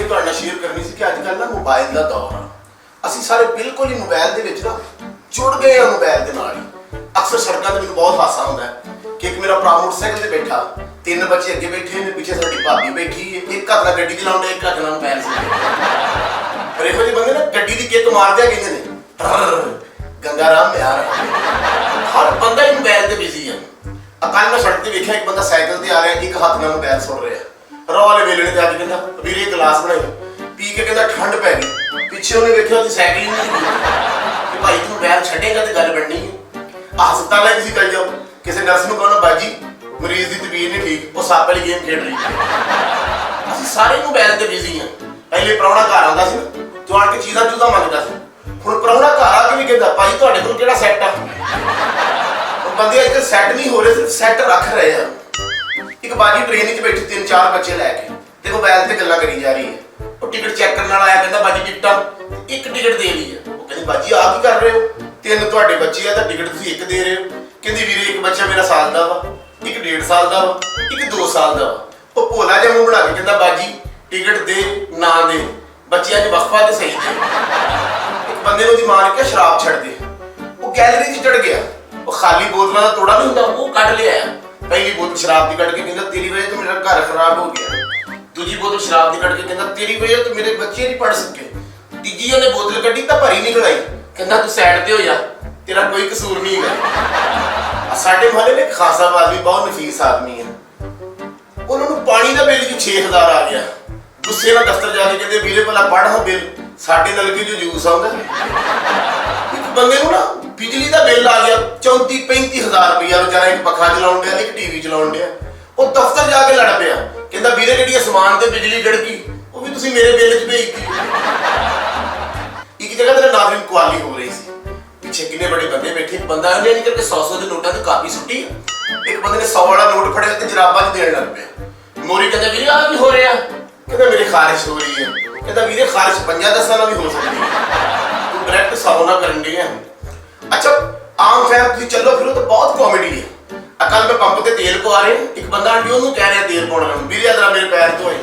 ਇਹ ਤੁਹਾਡੇ ਨਾਲ ਸ਼ੇਅਰ ਕਰਨੀ ਸੀ ਕਿ ਅੱਜ ਕੱਲ੍ਹ ਨਾ ਮੋਬਾਈਲ ਦਾ ਦੌਰ ਆ। ਅਸੀਂ ਸਾਰੇ ਬਿਲਕੁਲ ਹੀ ਮੋਬਾਈਲ ਦੇ ਵਿੱਚ ਨਾ ਜੁੜ ਗਏ ਆ ਮੋਬਾਈਲ ਦੇ ਨਾਲ ਹੀ। ਅਕਸਰ ਸੜਕਾਂ ਤੇ ਮੈਨੂੰ ਬਹੁਤ ਹਾਸਾ ਹੁੰਦਾ ਹੈ ਕਿ ਇੱਕ ਮੇਰਾ ਭਰਾ ਮੋਟਰਸਾਈਕਲ ਤੇ ਬੈਠਾ, 3 ਬੱਚੇ ਅੱਗੇ ਬੈਠੇ ਨੇ, ਪਿੱਛੇ ਸਾਡੀ ਭਾਬੀ ਬੈਠੀ ਹੈ, ਇੱਕ ਹੱਥ ਨਾਲ ਗੱਡੀ ਚਲਾਉਂਦੇ, ਇੱਕ ਹੱਥ ਨਾਲ ਮੋਬਾਈਲ ਚਲਾਉਂਦੇ। ਪਰ ਇਹੋ ਜਿਹੇ ਬੰਦੇ ਨਾ ਗੱਡੀ ਦੀ ਕਿੱਕ ਮਾਰਦੇ ਆ, ਕਹਿੰਦੇ ਨੇ ਗੰਗਾ ਰਾਮ ਪਿਆਰ। ਹਰ ਬੰਦਾ ਹੀ ਮੋਬਾਈਲ ਤੇ ਬਿਜ਼ੀ ਆ। ਕੱਲ ਮੈਂ ਸੜਕ ਤੇ ਵੇਖਿਆ ਇੱਕ ਬੰਦਾ ਸਾਈਕਲ ਤੇ ਆ ਰਿਹਾ, ਇੱਕ ਹੱਥ ਨਾਲ ਮੋਬਾਈਲ ਸੁਣ ਰਿਹਾ। ਰੌ ਵਾਲੇ ਵੇਲੇ ਨੇ ਜਾ ਕੇ ਕਹਿੰਦਾ ਵੀਰੇ ਗਲਾਸ ਬਣਾਈ, ਪੀ ਕੇ ਕਹਿੰਦਾ ਠੰਡ ਪੈ ਗਈ। ਪਿੱਛੇ ਉਹਨੇ ਵੇਖਿਆ ਉਹਦੀ ਸਾਈਕਲ ਹੀ ਨਹੀਂ ਕਿ ਭਾਈ ਤੂੰ ਮੋਬਾਈਲ ਛੱਡੇਗਾ ਤੇ ਗੱਲ ਬਣਨੀ ਹੈ। ਹਸਪਤਾਲ ਤੁਸੀਂ ਚੱਲ ਜਾਓ, ਕਿਸੇ ਨਰਸ ਨੂੰ ਕਹੋ ਨਾ ਬਾਜੀ ਮਰੀਜ਼ ਦੀ ਤਬੀਅਤ ਨਹੀਂ ਠੀਕ, ਉਹ ਸੱਪ ਵਾਲੀ ਗੇਮ ਖੇਡ ਰਹੀ। ਅਸੀਂ ਸਾਰੇ ਮੋਬਾਈਲ ਤੇ ਬਿਜ਼ੀ ਹਾਂ। ਪਹਿਲੇ ਪ੍ਰਾਹੁਣਾ ਘਰ ਆਉਂਦਾ ਸੀ ਨਾ, ਤੂੰ ਆਣ ਕੇ ਚੀਜ਼ਾਂ ਚੂਜ਼ਾਂ ਮੰਗਦਾ ਸੀ। ਹੁਣ ਪ੍ਰਾਹੁਣਾ ਘਰ ਆ ਕੇ ਵੀ ਕਹਿੰਦਾ ਭਾਈ ਤੁਹਾਡੇ ਕੋਲ ਕਿਹੜਾ ਸੈੱਟ ਆ। ਬੰਦੇ ਅੱਜ ਕੱਲ੍ਹ ਸੈੱਟ ਨਹੀਂ ਹੋ ਰਹੇ, ਸਿਰਫ ਸੈੱਟ ਰੱਖ ਰਹੇ ਆ। ਇੱਕ ਬਾਜੀ ਟ੍ਰੇਨ ਵਿੱਚ ਬੈਠੀ 3-4 ਬੱਚੇ ਲੈ ਕੇ ਤੇ ਮੋਬਾਈਲ ਤੇ ਗੱਲਾਂ ਕਰੀ ਜਾ ਰਹੀ ਹੈ। ਉਹ ਟਿਕਟ ਚੈੱਕ ਕਰਨ ਵਾਲਾ ਆਇਆ, ਕਹਿੰਦਾ ਬਾਜੀ ਟਿਕਟਾਂ, ਇੱਕ ਟਿਕਟ ਦੇ ਲਈ ਹੈ। ਉਹ ਕਹਿੰਦੀ ਬਾਜੀ ਆਹ ਕੀ ਕਰ ਰਹੇ ਹੋ, 3 ਤੁਹਾਡੇ ਬੱਚੇ ਆ ਤਾਂ ਟਿਕਟ ਤੁਸੀਂ ਇੱਕ ਦੇ ਰਹੇ ਹੋ। ਕਹਿੰਦੀ ਵੀਰੇ ਇੱਕ ਬੱਚਾ ਮੇਰਾ ਸਾਲ ਦਾ ਵਾ, ਇੱਕ 1.5 ਸਾਲ ਦਾ ਵਾ, ਇੱਕ 2 ਸਾਲ ਦਾ ਵਾ। ਉਹ ਭੋਲਾ ਜਿਹਾ ਮੂੰਹ ਬਣਾ ਕੇ ਕਹਿੰਦਾ ਬਾਜੀ ਟਿਕਟ ਦੇ ਨਾ ਦੇ, ਬੱਚਿਆਂ 'ਚ ਵਕਫਾ ਤੇ ਸਹੀ ਦੇ। ਇੱਕ ਬੰਦੇ ਨੂੰ ਉਹਦੀ ਮਾਂ ਨੇ ਕਿਹਾ ਸ਼ਰਾਬ ਛੱਡ ਦੇ। ਉਹ ਗੈਲਰੀ 'ਚ ਚੜ ਗਿਆ। ਉਹ ਖਾਲੀ ਬੋਤਲਾਂ ਦਾ ਤੋੜਾ ਨਹੀਂ ਹੁੰਦਾ, ਉਹ ਕੱਢ ਲਿਆ। ਪਹਿਲੀ ਬੋਤਲ ਸ਼ਰਾਬ ਦੀ ਕੱਢ ਕੇ ਕਹਿੰਦਾ ਤੇਰੀ ਵਜ੍ਹਾ ਤੋਂ ਮੇਰਾ ਘਰ ਖਰਾਬ ਹੋ ਗਿਆ। ਦੂਜੀ ਬੋਤਲ ਸ਼ਰਾਬ ਦੀ ਕੱਢ ਕੇ ਕਹਿੰਦਾ ਤੇਰੀ ਵਜ੍ਹਾ ਤੋਂ ਮੇਰੇ ਬੱਚੇ ਨਹੀਂ ਪੜ੍ਹ ਸਕੇ। ਤੀਜੀ ਉਹਨੇ ਬੋਤਲ ਕੱਢੀ ਤਾਂ ਭਰੀ ਨਹੀਂ ਖੜਾਈ, ਕਹਿੰਦਾ ਤੂੰ ਸਾਈਡ ਤੇ ਹੋ ਜਾ, ਤੇਰਾ ਕੋਈ ਕਸੂਰ ਨਹੀਂ ਹੈਗਾ। ਸਾਡੇ ਮੁਹੱਲੇ ਵਿੱਚ ਖਾਸਾ ਆਦਮੀ ਬਹੁਤ ਨਫੀਸ ਆਦਮੀ ਹੈ। ਉਹਨਾਂ ਨੂੰ ਪਾਣੀ ਦਾ ਬਿੱਲ 6000 ਆ ਗਿਆ। ਗੁੱਸੇ ਨਾਲ ਦਫ਼ਤਰ ਜਾ ਕੇ ਕਹਿੰਦੇ ਵੀਰੇ ਭਲਾ ਪੜ੍ਹ ਹਾਂ ਬਿੱਲ, ਸਾਡੇ ਨਲਕੇ 'ਚ ਜੂਸ ਆਉਂਦਾ। ਇੱਕ ਬੰਦੇ ਨੂੰ ਨਾ ਬਿਜਲੀ ਦਾ ਬਿੱਲ ਆ ਗਿਆ 34-35,000 ਰੁਪਇਆ। ਵਿਚਾਰਾ ਇੱਕ ਪੱਖਾ ਚਲਾਉਣ ਡਿਆ, ਇੱਕ ਟੀਵੀ ਚਲਾਉਣ ਡਿਆ। ਉਹ ਦਫ਼ਤਰ ਜਾ ਕੇ ਲੜ ਪਿਆ, ਕਹਿੰਦਾ ਵੀਰੇ ਜਿਹੜੀ ਅਸਮਾਨ ਤੇ ਬਿਜਲੀ ਗੜਕੀ ਉਹ ਵੀ ਤੁਸੀਂ ਮੇਰੇ ਬਿੱਲ 'ਚ ਭੇਜਤੀ। ਇੱਕ ਜਗ੍ਹਾ ਤੇ ਨਾਜ਼ਰੀਨ ਕੁਆਲੀ ਹੋ ਰਹੀ ਸੀ, ਪਿੱਛੇ ਕਿੰਨੇ ਬੜੇ ਬੰਦੇ ਬੈਠੇ। ਇੱਕ ਬੰਦਾ ਉਹਨੇ ਨਹੀਂ ਕਰਕੇ 100 ਦੇ ਨੋਟਾਂ ਦੀ ਕਾਪੀ ਸੁੱਟੀ। ਇੱਕ ਬੰਦੇ ਨੇ 100 ਵਾਲਾ ਨੋਟ ਫੜਿਆ ਤੇ ਜਰਾਬਾਂ 'ਚ ਦੇਣ ਲੱਗ ਪਿਆ। ਮੋਰੀ ਕਹਿੰਦਾ ਵੀਰੇ ਆਹ ਕੀ ਹੋ ਰਿਹਾ? ਕਹਿੰਦਾ ਮੇਰੇ ਖਾਰਿਸ਼ ਹੋ ਰਹੀ ਹੈ। ਕਹਿੰਦਾ ਵੀਰੇ ਖਾਰਿਸ਼ 5-10 ਨਾਲ ਵੀ ਹੋ ਸਕਦੀ ਹੈ, ਤੂੰ ਡਾਇਰੈਕਟ 100 ਨਾਲ ਕਰਨ ਡਿਆ। ਅੱਛਾ ਆਮ ਫੈਮ ਤੁਸੀਂ ਚੱਲੋ ਫਿਰੋ ਤਾਂ ਬਹੁਤ ਕਾਮੇਡੀ ਹੈ। ਕੱਲ ਮੈਂ ਪੰਪ ਤੇ ਤੇਲ ਪਵਾ ਰਿਹਾ, ਇੱਕ ਬੰਦਾ ਆਂਟੀ ਉਹਨੂੰ ਕਹਿ ਰਿਹਾ ਤੇਲ ਪਾਉਣ ਨੂੰ, ਵੀਰੇ ਜਰਾ ਮੇਰੇ ਪੈਰ ਧੋਏ।